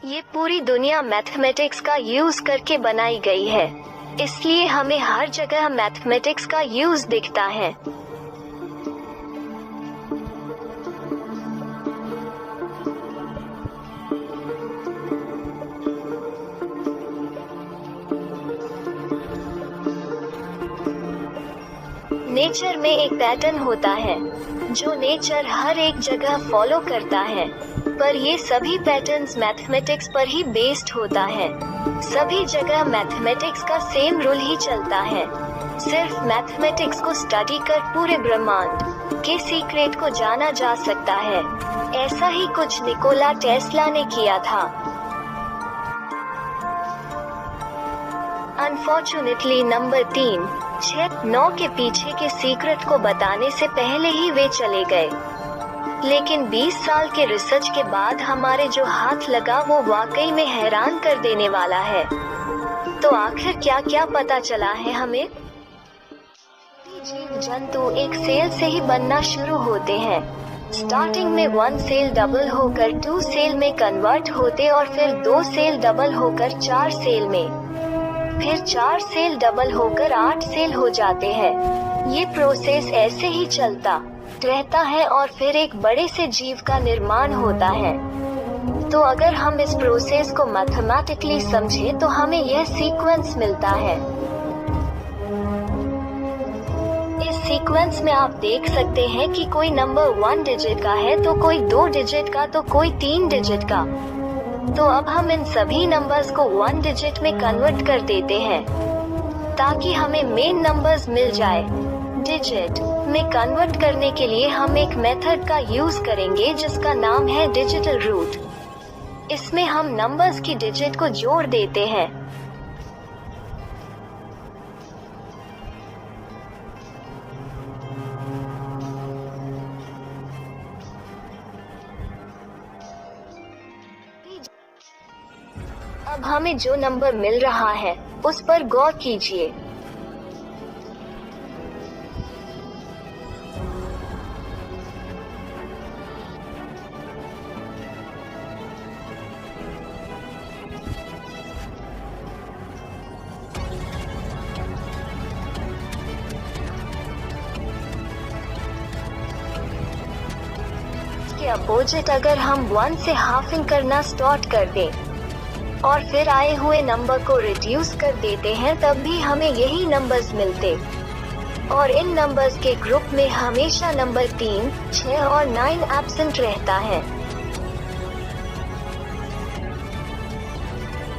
ये पूरी दुनिया मैथमेटिक्स का यूज करके बनाई गई है, इसलिए हमें हर जगह मैथमेटिक्स का यूज दिखता है। नेचर में एक पैटर्न होता है जो नेचर हर एक जगह फॉलो करता है, पर ये सभी पैटर्न्स मैथमेटिक्स पर ही बेस्ड होता है। सभी जगह मैथमेटिक्स का सेम रूल ही चलता है। सिर्फ मैथमेटिक्स को स्टडी कर पूरे ब्रह्मांड के सीक्रेट को जाना जा सकता है। ऐसा ही कुछ निकोला टेस्ला ने किया था। अनफॉर्चुनेटली नंबर 3, 6, 9 के पीछे के सीक्रेट को बताने से पहले ही वे चले गए। लेकिन 20 साल के रिसर्च के बाद हमारे जो हाथ लगा वो वाकई में हैरान कर देने वाला है। तो आखिर क्या क्या पता चला है हमें? जीव जंतु एक सेल से ही बनना शुरू होते हैं। स्टार्टिंग में 1 सेल डबल होकर 2 सेल में कन्वर्ट होते और फिर 2 सेल डबल होकर 4 सेल में, फिर 4 सेल डबल होकर 8 सेल हो जाते हैं। ये प्रोसेस ऐसे ही चलता रहता है और फिर एक बड़े से जीव का निर्माण होता है। तो अगर हम इस प्रोसेस को मैथमेटिकली समझें तो हमें यह सीक्वेंस मिलता है। इस सीक्वेंस में आप देख सकते हैं कि कोई नंबर 1 डिजिट का है तो कोई 2 डिजिट का तो कोई 3 डिजिट का। तो अब हम इन सभी नंबर्स को 1 डिजिट में कन्वर्ट कर देते हैं ताकि हमें मेन नंबर्स मिल जाए। डिजिट में कन्वर्ट करने के लिए हम एक मेथड का यूज करेंगे जिसका नाम है डिजिटल रूट। इसमें हम नंबर्स की डिजिट को जोड़ देते हैं। अब हमें जो नंबर मिल रहा है उस पर गौर कीजिए। इसके अपोजिट अगर हम 1 से हाफिंग करना स्टार्ट कर दें और फिर आए हुए नंबर को रिड्यूस कर देते हैं तब भी हमें यही नंबर्स मिलते और इन नंबर्स के ग्रुप में हमेशा नंबर 3, 6 और 9 एब्सेंट रहता है।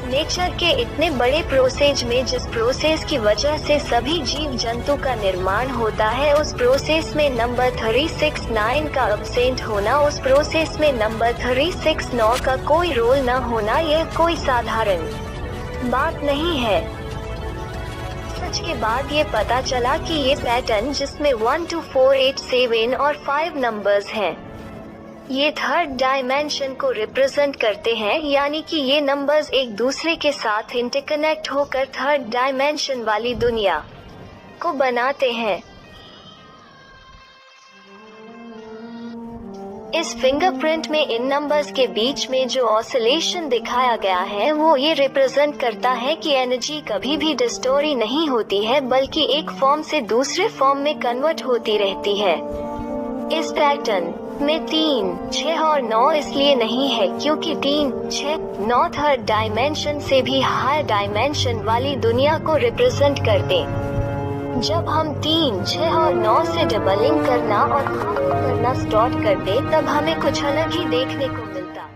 नेचर के इतने बड़े प्रोसेस में जिस प्रोसेस की वजह से सभी जीव जंतु का निर्माण होता है, उस प्रोसेस में नंबर 369 का एब्सेंट होना, उस प्रोसेस में नंबर 369 का कोई रोल न होना, यह कोई साधारण बात नहीं है। सच के बाद ये पता चला कि ये पैटर्न जिसमें 1 2 4 8 7 और 5 नंबर्स हैं, ये थर्ड डायमेंशन को रिप्रेजेंट करते हैं, यानी कि ये नंबर्स एक दूसरे के साथ इंटरकनेक्ट होकर थर्ड डायमेंशन वाली दुनिया को बनाते हैं। इस फिंगरप्रिंट में इन नंबर्स के बीच में जो ऑसिलेशन दिखाया गया है वो ये रिप्रेजेंट करता है कि एनर्जी कभी भी डिस्टोरी नहीं होती है, बल्कि एक फॉर्म से दूसरे फॉर्म में कन्वर्ट होती रहती है। इस पैटर्न में 3, 6 और 9 इसलिए नहीं है क्योंकि 3, 6, 9 थर्ड डायमेंशन से भी हायर डायमेंशन वाली दुनिया को रिप्रेजेंट करते। जब हम 3, 6 और 9 से डबलिंग करना और करना स्टार्ट करते तब हमें कुछ अलग ही देखने को मिलता।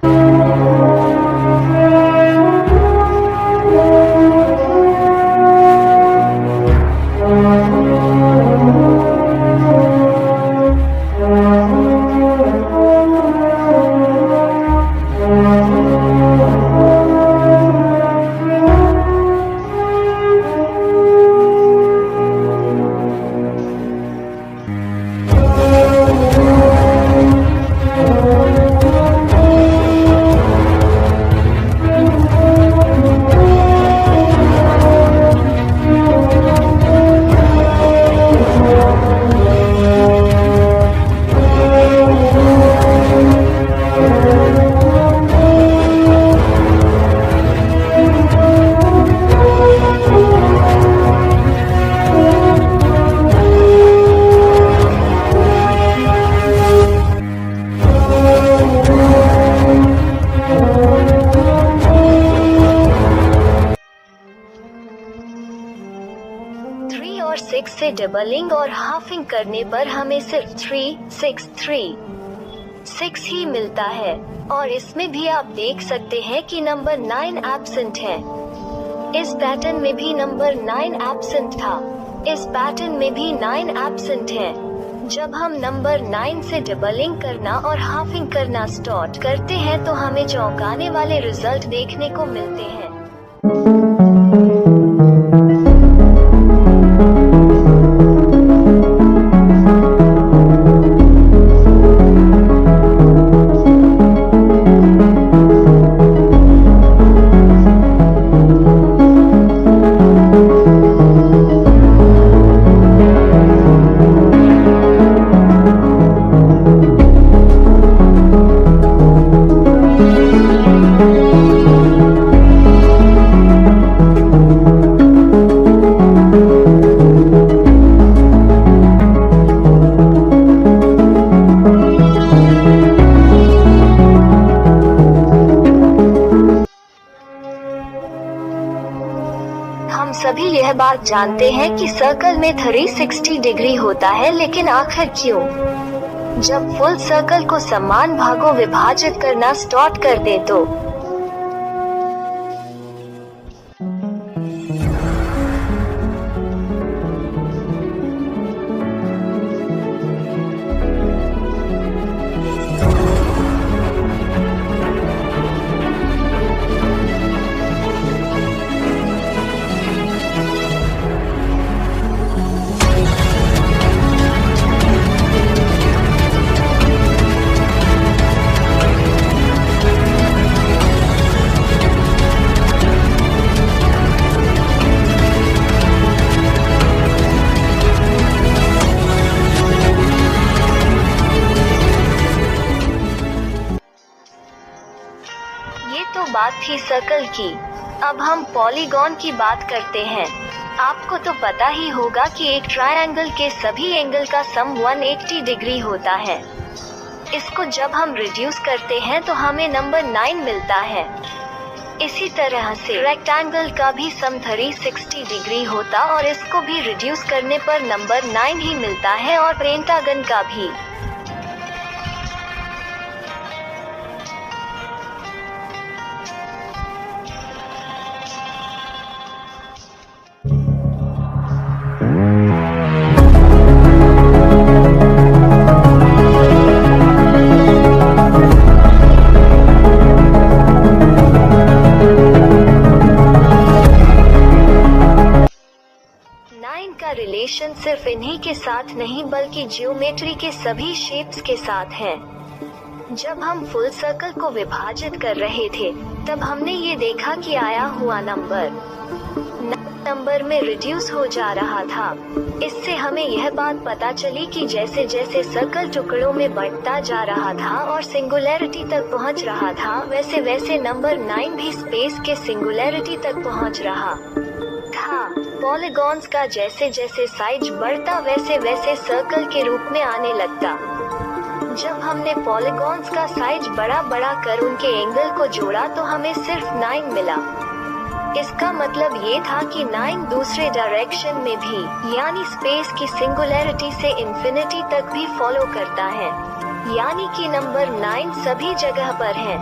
6 से डबलिंग और हाफिंग करने पर हमें सिर्फ 3636 ही मिलता है, और इसमें भी आप देख सकते हैं कि नंबर 9 एब्सेंट है। इस पैटर्न में भी नंबर 9 एब्सेंट था, इस पैटर्न में भी 9 एब्सेंट है। जब हम नंबर 9 से डबलिंग करना और हाफिंग करना स्टार्ट करते हैं तो हमें चौंकाने वाले रिजल्ट देखने को मिलते हैं। सभी यह बात जानते हैं कि सर्कल में 360 डिग्री होता है, लेकिन आखिर क्यों? जब फुल सर्कल को समान भागों विभाजित करना स्टार्ट कर दे तो बात थी सर्कल की। अब हम पॉलीगॉन की बात करते हैं। आपको तो पता ही होगा कि एक ट्रायंगल के सभी एंगल का सम 180 डिग्री होता है। इसको जब हम रिड्यूस करते हैं तो हमें नंबर 9 मिलता है। इसी तरह से रेक्टेंगल का भी सम 360 डिग्री होता और इसको भी रिड्यूस करने पर नंबर 9 ही मिलता है, और पेंटागन का भी। रिलेशन सिर्फ इन्हीं के साथ नहीं बल्कि ज्योमेट्री के सभी शेप्स के साथ है। जब हम फुल सर्कल को विभाजित कर रहे थे तब हमने ये देखा कि आया हुआ नंबर में रिड्यूस हो जा रहा था। इससे हमें यह बात पता चली कि जैसे जैसे सर्कल टुकड़ों में बढ़ता जा रहा था और सिंगुलैरिटी तक पहुंच रहा था, वैसे वैसे नंबर 9 भी स्पेस के सिंगुलैरिटी तक पहुंच रहा था। पॉलीगॉन्स का जैसे जैसे साइज बढ़ता वैसे वैसे सर्कल के रूप में आने लगता। जब हमने पॉलीगॉन्स का साइज बड़ा बड़ा कर उनके एंगल को जोड़ा तो हमें सिर्फ 9 मिला। इसका मतलब ये था कि 9 दूसरे डायरेक्शन में भी, यानी स्पेस की सिंगुलैरिटी से इंफिनिटी तक भी फॉलो करता है, यानी कि नंबर 9 सभी जगह पर है।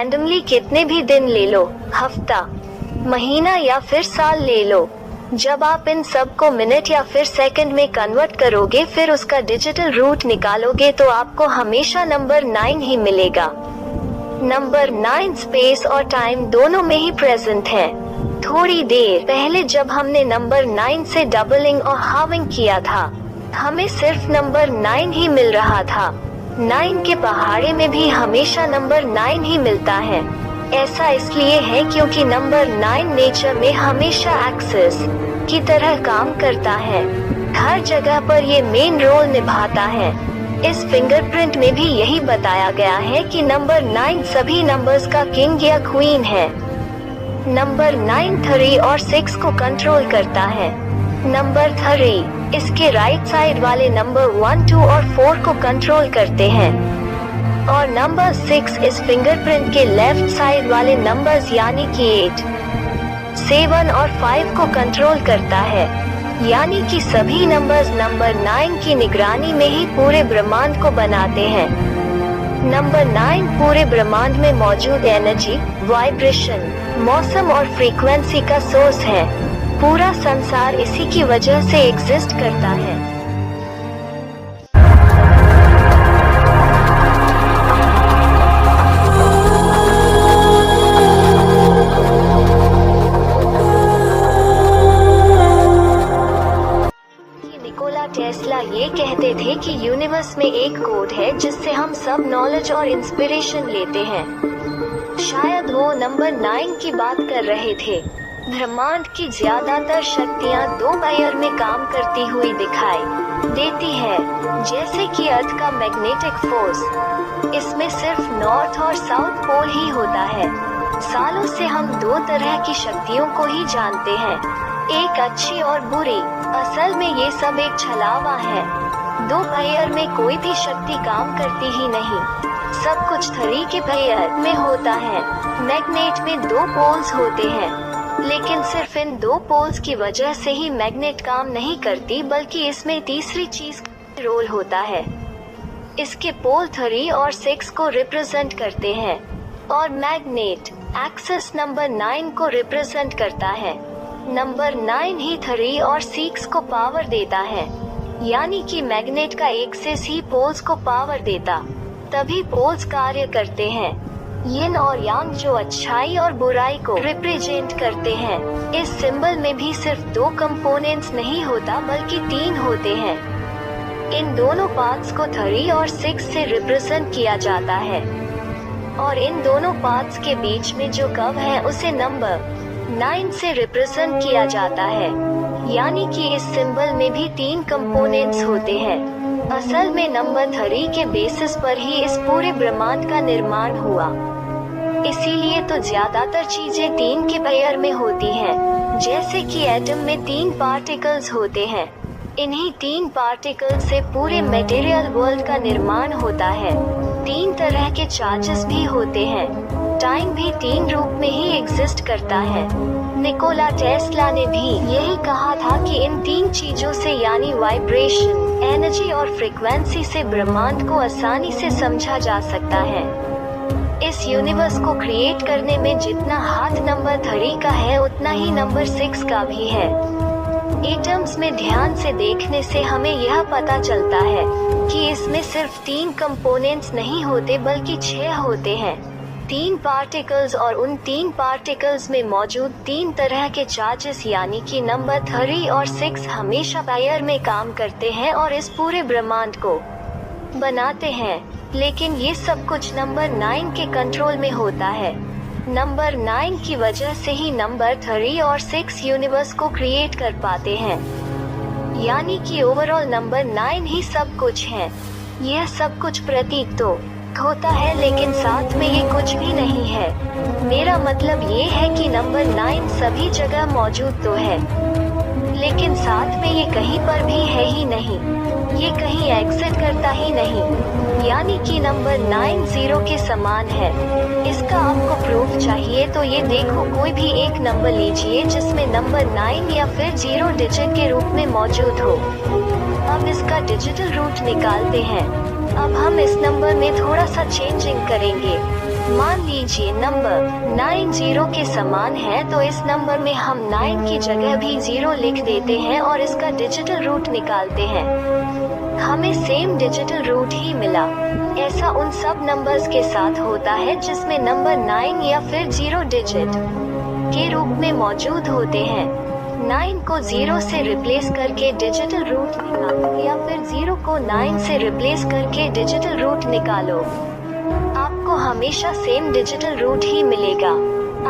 रैंडमली कितने भी दिन ले लो, हफ्ता, महीना या फिर साल ले लो। जब आप इन सब को मिनट या फिर सेकंड में कन्वर्ट करोगे, फिर उसका डिजिटल रूट निकालोगे, तो आपको हमेशा नंबर 9 ही मिलेगा। नंबर 9 स्पेस और टाइम दोनों में ही प्रेजेंट है। थोड़ी देर पहले जब हमने नंबर 9 से डबलिंग और हाविंग किया था, हमें सिर्फ नंबर 9 ही मिल रहा था। 9 के पहाड़े में भी हमेशा नंबर 9 ही मिलता है। ऐसा इसलिए है क्योंकि नंबर 9 नेचर में हमेशा एक्सेस की तरह काम करता है। हर जगह पर ये मेन रोल निभाता है। इस फिंगरप्रिंट में भी यही बताया गया है कि नंबर 9 सभी नंबर्स का किंग या क्वीन है। नंबर 9 3 और 6 को कंट्रोल करता है। नंबर 3 इसके राइट साइड वाले नंबर 1 2 और 4 को कंट्रोल करते हैं, और नंबर 6 इस फिंगरप्रिंट के लेफ्ट साइड वाले नंबर्स यानी कि 8 7 और 5 को कंट्रोल करता है। यानी कि सभी नंबर्स नंबर 9 की निगरानी में ही पूरे ब्रह्मांड को बनाते हैं। नंबर 9 पूरे ब्रह्मांड में मौजूद एनर्जी, वाइब्रेशन, मौसम और फ्रीक्वेंसी का सोर्स है। पूरा संसार इसी की वजह से एग्जिस्ट करता है। निकोला टेस्ला ये कहते थे कि यूनिवर्स में एक कोड है जिससे हम सब नॉलेज और इंस्पिरेशन लेते हैं। शायद वो नंबर 9 की बात कर रहे थे। ब्रह्मांड की ज्यादातर शक्तियाँ 2 वायर में काम करती हुई दिखाई देती है, जैसे कि अर्थ का मैग्नेटिक फोर्स। इसमें सिर्फ नॉर्थ और साउथ पोल ही होता है। सालों से हम 2 तरह की शक्तियों को ही जानते हैं, एक अच्छी और बुरी। असल में ये सब एक छलावा है। 2 वायर में कोई भी शक्ति काम करती ही नहीं। सब कुछ 3 के वायर में होता है। मैग्नेट में 2 पोल्स होते हैं, लेकिन सिर्फ इन 2 पोल्स की वजह से ही मैग्नेट काम नहीं करती, बल्कि इसमें तीसरी चीज का रोल होता है। इसके पोल 3 और 6 को रिप्रेजेंट करते हैं, और मैग्नेट एक्सिस नंबर 9 को रिप्रेजेंट करता है। नंबर 9 ही 3 और 6 को पावर देता है, यानी कि मैग्नेट का एक्सिस ही पोल्स को पावर देता, तभी पोल्स कार्य करते हैं। यिन और यांग जो अच्छाई और बुराई को रिप्रेजेंट करते हैं। इस सिंबल में भी सिर्फ 2 कंपोनेंट्स नहीं होता, बल्कि 3 होते हैं। इन दोनों पार्ट्स को 3 और 6 से रिप्रेजेंट किया जाता है, और इन दोनों पार्ट्स के बीच में जो कर्व है उसे नंबर 9 से रिप्रेजेंट किया जाता है। यानी कि इस सिंबल में भी 3 कंपोनेंट्स होते हैं। असल में नंबर 3 के बेसिस पर ही इस पूरे ब्रह्मांड का निर्माण हुआ। इसीलिए तो ज्यादातर चीजें 3 के पेयर में होती हैं। जैसे कि एटम में 3 पार्टिकल्स होते हैं। इन्हीं 3 पार्टिकल्स से पूरे मटेरियल वर्ल्ड का निर्माण होता है। 3 तरह के चार्जेस भी होते हैं। टाइम भी 3 रूप में ही एग्जिस्ट करता है। निकोला टेस्ला ने भी यही कहा था कि इन 3 चीजों से यानी वाइब्रेशन, एनर्जी और फ्रीक्वेंसी से ब्रह्मांड को आसानी से समझा जा सकता है। इस यूनिवर्स को क्रिएट करने में जितना हाथ नंबर 3 का है, उतना ही नंबर 6 का भी है। एटम्स में ध्यान से देखने से हमें यह पता चलता है कि इसमें सिर्फ 3 कंपोनेंट्स नहीं होते, बल्कि 6 होते हैं। 3 पार्टिकल्स, और उन 3 पार्टिकल्स में मौजूद 3 तरह के चार्जेस यानी कि नंबर 3 और 6 हमेशा पेयर में काम करते हैं और इस पूरे ब्रह्मांड को बनाते हैं। लेकिन ये सब कुछ नंबर 9 के कंट्रोल में होता है। नंबर 9 की वजह से ही नंबर 3 और 6 यूनिवर्स को क्रिएट कर पाते हैं। यानी कि ओवरऑल नंबर 9 ही सब कुछ है। यह सब कुछ प्रतीक तो होता है, लेकिन साथ में ये कुछ भी नहीं है। मेरा मतलब ये है कि नंबर 9 सभी जगह मौजूद तो है, लेकिन साथ में ये कहीं पर भी है ही नहीं। ये कहीं एग्जिट करता ही नहीं। यानी कि नंबर 9 0 के समान है। इसका आपको प्रूफ चाहिए तो ये देखो, कोई भी एक नंबर लीजिए जिसमें नंबर 9 या फिर 0 डिजिट के रूप में मौजूद हो। अब इसका डिजिटल रूट निकालते हैं। अब हम इस नंबर में थोड़ा सा चेंजिंग करेंगे। मान लीजिए नंबर 9 0 के समान है, तो इस नंबर में हम 9 की जगह भी 0 लिख देते हैं और इसका डिजिटल रूट निकालते हैं। हमें सेम डिजिटल रूट ही मिला। ऐसा उन सब नंबर्स के साथ होता है जिसमें नंबर 9 या फिर 0 डिजिट के रूप में मौजूद होते हैं। 9 को 0 से रिप्लेस करके डिजिटल रूट निकालो या फिर 0 को 9 से रिप्लेस करके डिजिटल रूट निकालो, आपको हमेशा सेम डिजिटल रूट ही मिलेगा।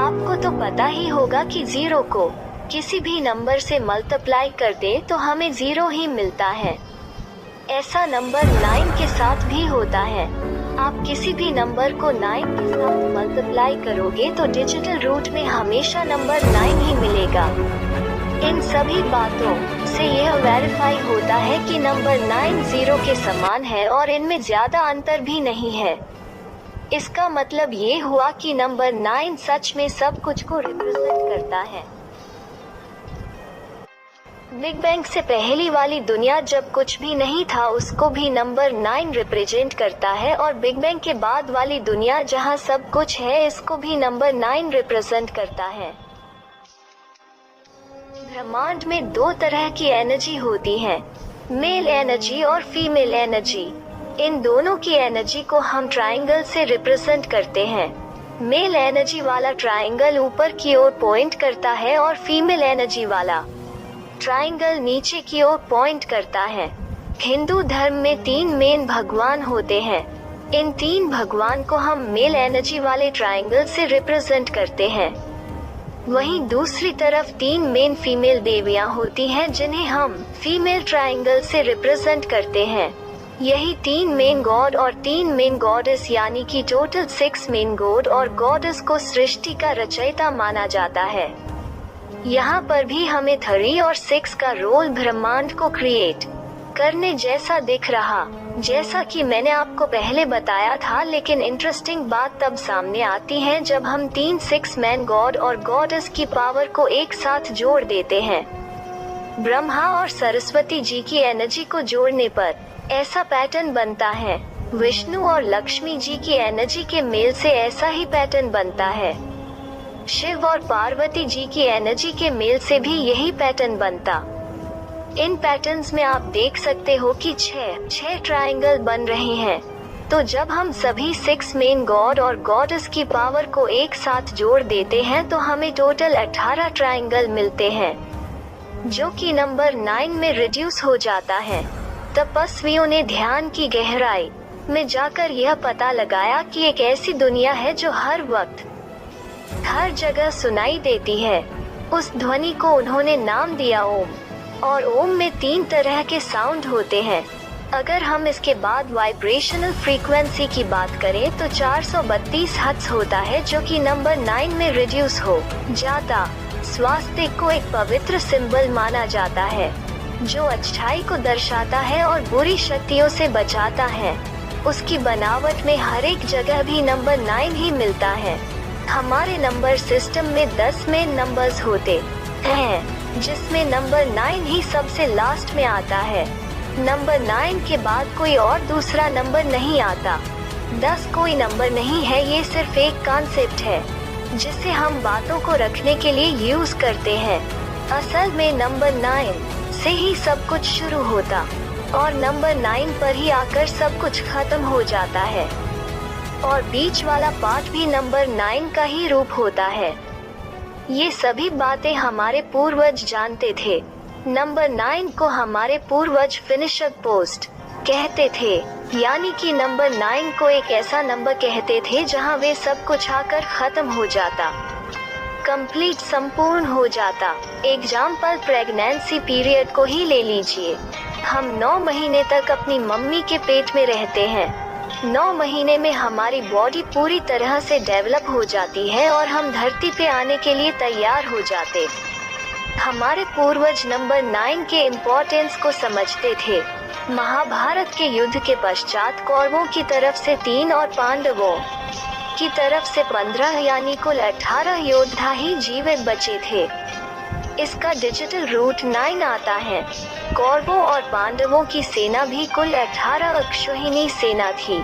आपको तो पता ही होगा कि 0 को किसी भी नंबर से मल्टीप्लाई कर दे तो हमें 0 ही मिलता है। ऐसा नंबर 9 के साथ भी होता है। आप किसी भी नंबर को 9 के साथ मल्टीप्लाई करोगे तो डिजिटल रूट में हमेशा नंबर 9 ही मिलेगा। इन सभी बातों से यह वेरीफाई होता है कि नंबर 9 0 के समान है और इनमें ज्यादा अंतर भी नहीं है। इसका मतलब ये हुआ कि नंबर 9 सच में सब कुछ को रिप्रेजेंट करता है। बिग बैंग से पहली वाली दुनिया जब कुछ भी नहीं था उसको भी नंबर 9 रिप्रेजेंट करता है, और बिग बैंग के बाद वाली दुनिया जहां सब कुछ है इसको भी नंबर 9 रिप्रेजेंट करता है। ब्रह्मांड में दो तरह की एनर्जी होती है, मेल एनर्जी और फीमेल एनर्जी। इन दोनों की एनर्जी को हम ट्रायंगल से रिप्रेजेंट करते हैं। मेल एनर्जी वाला ट्रायंगल ऊपर की ओर पॉइंट करता है और फीमेल एनर्जी वाला ट्रायंगल नीचे की ओर पॉइंट करता है। हिंदू धर्म में 3 मेन भगवान होते हैं। इन 3 भगवान को हम मेल एनर्जी वाले ट्रायंगल से रिप्रेजेंट करते हैं। वहीं दूसरी तरफ 3 मेन फीमेल देवियां होती हैं जिन्हें हम फीमेल ट्रायंगल से रिप्रेजेंट करते हैं। यही 3 मेन गॉड और 3 मेन गॉडेस यानी कि टोटल 6 मेन गॉड और गॉडेस को सृष्टि का रचयिता माना जाता है। यहाँ पर भी हमें 3 और 6 का रोल ब्रह्मांड को क्रिएट करने जैसा दिख रहा, जैसा कि मैंने आपको पहले बताया था। लेकिन इंटरेस्टिंग बात तब सामने आती है जब हम 3 6 मैन गॉड और गॉडेस की पावर को एक साथ जोड़ देते हैं। ब्रह्मा और सरस्वती जी की एनर्जी को जोड़ने पर ऐसा पैटर्न बनता है। विष्णु और लक्ष्मी जी की एनर्जी के मेल से ऐसा ही पैटर्न बनता है। शिव और पार्वती जी की एनर्जी के मेल से भी यही पैटर्न बनता। इन पैटर्न्स में आप देख सकते हो कि 6 ट्रायंगल बन रहे हैं। तो जब हम सभी 6 मेन गॉड और गॉडेस की पावर को एक साथ जोड़ देते हैं तो हमें टोटल 18 ट्रायंगल मिलते हैं, जो कि नंबर 9 में रिड्यूस हो जाता है। तपस्वियों ने ध्यान की गहराई में जाकर यह पता लगाया कि एक ऐसी दुनिया है जो हर वक्त हर जगह सुनाई देती है। उस ध्वनि को उन्होंने नाम दिया ओम, और ओम में 3 तरह के साउंड होते हैं। अगर हम इसके बाद वाइब्रेशनल फ्रीक्वेंसी की बात करें तो 432 हर्ट्ज होता है, जो कि नंबर 9 में रिड्यूस हो जाता। स्वास्तिक को एक पवित्र सिंबल माना जाता है जो अच्छाई को दर्शाता है और बुरी शक्तियों से बचाता है। उसकी बनावट में हर एक जगह भी नंबर 9 ही मिलता है। हमारे नंबर सिस्टम में 10 मेन नंबर्स होते हैं, जिसमें नंबर 9 ही सबसे लास्ट में आता है। नंबर 9 के बाद कोई और दूसरा नंबर नहीं आता। 10 कोई नंबर नहीं है, ये सिर्फ एक कॉन्सेप्ट है जिसे हम बातों को रखने के लिए यूज करते हैं। असल में नंबर 9 से ही सब कुछ शुरू होता और नंबर 9 पर ही आकर सब कुछ खत्म हो जाता है, और बीच वाला पार्ट भी नंबर 9 का ही रूप होता है। ये सभी बातें हमारे पूर्वज जानते थे। नंबर 9 को हमारे पूर्वज फिनिशर पोस्ट कहते थे, यानी कि नंबर 9 को एक ऐसा नंबर कहते थे जहां वे सब कुछ आकर खत्म हो जाता, कंप्लीट संपूर्ण हो जाता। एग्जाम्पल प्रेगनेंसी पीरियड को ही ले लीजिए। हम 9 महीने तक अपनी मम्मी के पेट में रहते हैं। 9 महीने में हमारी बॉडी पूरी तरह से डेवलप हो जाती है और हम धरती पे आने के लिए तैयार हो जाते। हमारे पूर्वज नंबर 9 के इम्पोर्टेंस को समझते थे। महाभारत के युद्ध के पश्चात कौरवों की तरफ से 3 और पांडवों की तरफ से 15 यानी कुल 18 योद्धा ही जीवित बचे थे। इसका डिजिटल रूट 9 आता है। कौरवों और पांडवों की सेना भी कुल 18 अक्षौहिणी सेना थी।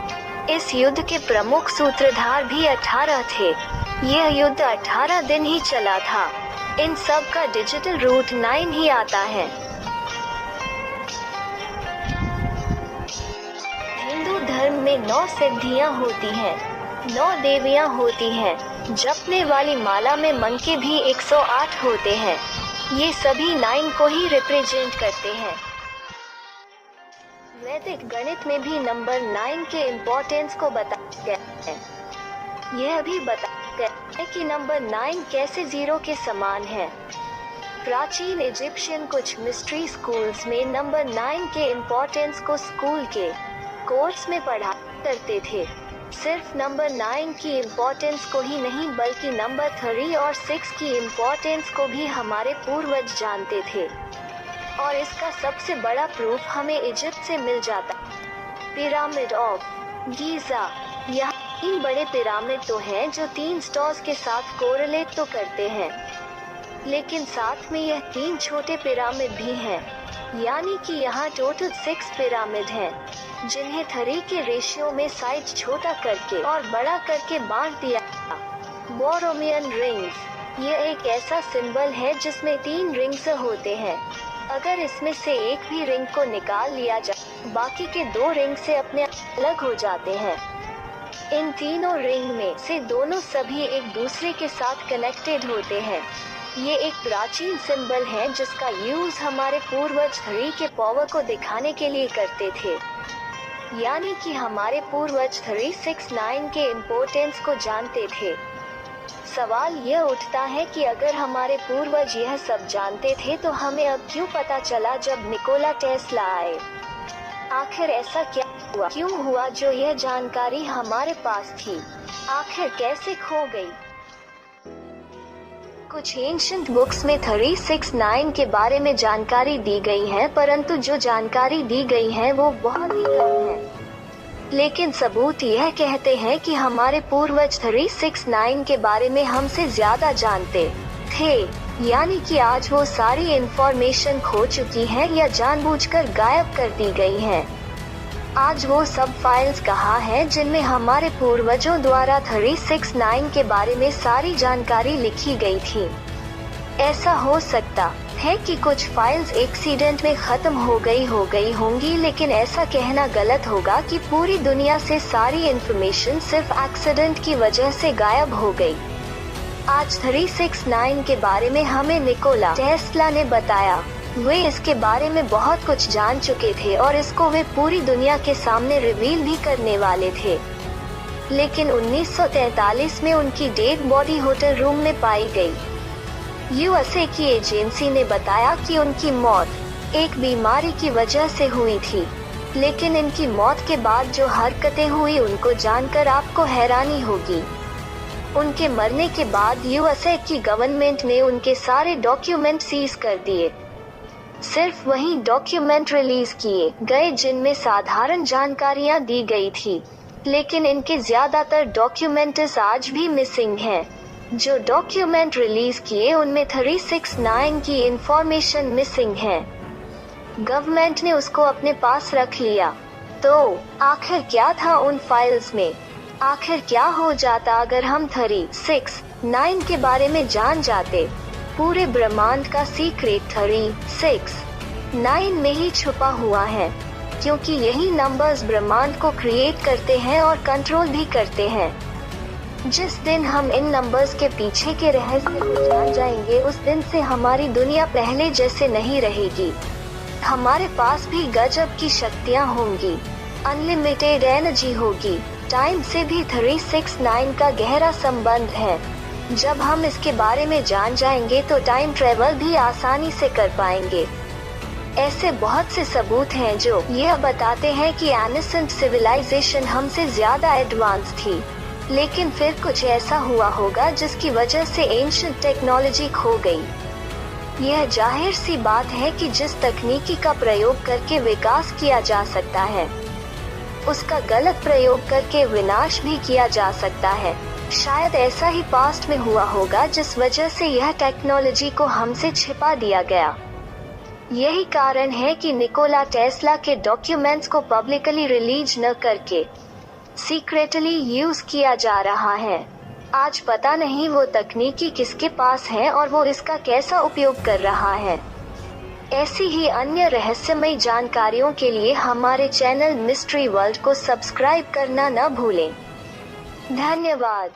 इस युद्ध के प्रमुख सूत्रधार भी 18 थे। यह युद्ध 18 दिन ही चला था। इन सब का डिजिटल रूट 9 ही आता है। हिंदू धर्म में 9 सिद्धियां होती हैं, 9 देवियां होती हैं। जपने वाली माला में मंके भी 108 होते हैं। ये सभी 9 को ही रिप्रेजेंट करते हैं। वैदिक गणित में भी नंबर 9 के इम्पोर्टेंस को बताया गया है। यह भी बताया गया है कि नंबर 9 कैसे 0 के समान है। प्राचीन इजिप्शियन कुछ मिस्ट्री स्कूल्स में नंबर 9 के इम्पोर्टेंस को स्कूल के कोर्स में पढ़ा करते थे। सिर्फ नंबर 9 की इम्पोर्टेंस को ही नहीं बल्कि नंबर 3 और 6 की इम्पोर्टेंस को भी हमारे पूर्वज जानते थे। और इसका सबसे बड़ा प्रूफ हमें इजिप्ट से मिल जाता। Pyramid of Giza. यहाँ 3 बड़े पिरामिड तो हैं जो 3 स्टार्स के साथ कोरिलेट तो करते हैं, लेकिन साथ में यह 3 छोटे पिरामिड भी हैं। यानी कि यहाँ टोटल 6 पिरामिड हैं, जिन्हें 3 के रेशियो में साइज छोटा करके और बड़ा करके बांट दिया। बोरोमियन रिंग्स। यह एक ऐसा सिंबल है जिसमें 3 रिंग्स होते हैं। अगर इसमें से एक भी रिंग को निकाल लिया जाए, बाकी के 2 रिंग से अपने अलग हो जाते हैं। इन तीनों रिंग में से दोनों सभी एक दूसरे के साथ कनेक्टेड होते हैं। ये एक प्राचीन सिंबल है जिसका यूज हमारे पूर्वज 3 के पावर को दिखाने के लिए करते थे। यानी कि हमारे पूर्वज 3, 6, 9 के इम्पोर्टेंस को जानते थे। सवाल यह उठता है कि अगर हमारे पूर्वज यह सब जानते थे तो हमें अब क्यों पता चला जब निकोला टेस्ला आए? आखिर ऐसा क्या हुआ? क्यों हुआ जो यह जानकारी हमारे पास थी आखिर कैसे खो गई? कुछ एंशिएंट बुक्स में 3, 6, 9 के बारे में जानकारी दी गई है, परंतु जो जानकारी दी गई है वो बहुत ही कम है। लेकिन सबूत यह कहते हैं कि हमारे पूर्वज 3, 6, 9 के बारे में हमसे ज्यादा जानते थे। यानी कि आज वो सारी इंफॉर्मेशन खो चुकी है या जानबूझकर गायब कर दी गई है। आज वो सब फाइल्स कहाँ हैं जिनमें हमारे पूर्वजों द्वारा 3, 6, 9 के बारे में सारी जानकारी लिखी गई थी। ऐसा हो सकता है कि कुछ फाइल्स एक्सीडेंट में खत्म हो गई होंगी, लेकिन ऐसा कहना गलत होगा कि पूरी दुनिया से सारी इंफॉर्मेशन सिर्फ एक्सीडेंट की वजह से गायब हो गई। आज 3, 6, 9 के बारे में हमें निकोला टेस्ला ने बताया। वे इसके बारे में बहुत कुछ जान चुके थे और इसको वे पूरी दुनिया के सामने रिवील भी करने वाले थे। लेकिन 1943 में उनकी डेड बॉडी होटल रूम में पाई गई। यूएसए की एजेंसी ने बताया कि उनकी मौत एक बीमारी की वजह से हुई थी। लेकिन इनकी मौत के बाद जो हरकतें हुई उनको जानकर आपको हैरानी होगी। उनके मरने के बाद यूएसए की गवर्नमेंट ने उनके सारे डॉक्यूमेंट सीज कर दिए। सिर्फ वही डॉक्यूमेंट रिलीज किए गए जिनमें साधारण जानकारियां दी गई थी। लेकिन इनके ज्यादातर डॉक्यूमेंट्स आज भी मिसिंग हैं। जो डॉक्यूमेंट रिलीज किए उनमें 3, 6, 9 की इंफॉर्मेशन मिसिंग है। गवर्नमेंट ने उसको अपने पास रख लिया। तो आखिर क्या था उन फाइल्स में? आखिर क्या हो जाता अगर हम 3, 6, 9 के बारे में जान जाते? पूरे ब्रह्मांड का सीक्रेट 3, 6, 9 में ही छुपा हुआ है, क्योंकि यही नंबर्स ब्रह्मांड को क्रिएट करते हैं और कंट्रोल भी करते हैं। जिस दिन हम इन नंबर्स के पीछे के रहस्य को जान जाएंगे, उस दिन से हमारी दुनिया पहले जैसे नहीं रहेगी। हमारे पास भी गजब की शक्तियाँ होंगी, अनलिमिटेड एनर्जी होगी। टाइम से भी 3, 6, 9 का गहरा संबंध है। जब हम इसके बारे में जान जाएंगे तो टाइम ट्रेवल भी आसानी से कर पाएंगे। ऐसे बहुत से सबूत हैं जो यह बताते हैं कि एनिसेंट सिविलाइजेशन हमसे ज्यादा एडवांस थी। लेकिन फिर कुछ ऐसा हुआ होगा जिसकी वजह से एंशिएंट टेक्नोलॉजी खो गई। यह जाहिर सी बात है कि जिस तकनीकी का प्रयोग करके विकास किया जा सकता है, उसका गलत प्रयोग करके विनाश भी किया जा सकता है। शायद ऐसा ही पास्ट में हुआ होगा जिस वजह से यह टेक्नोलॉजी को हमसे छिपा दिया गया। यही कारण है कि निकोला टेस्ला के डॉक्यूमेंट्स को पब्लिकली रिलीज न करके सीक्रेटली यूज किया जा रहा है। आज पता नहीं वो तकनीकी किसके पास है और वो इसका कैसा उपयोग कर रहा है। ऐसी ही अन्य रहस्यमयी जानकारियों के लिए हमारे चैनल मिस्ट्री वर्ल्ड को सब्सक्राइब करना न भूलें। धन्यवाद।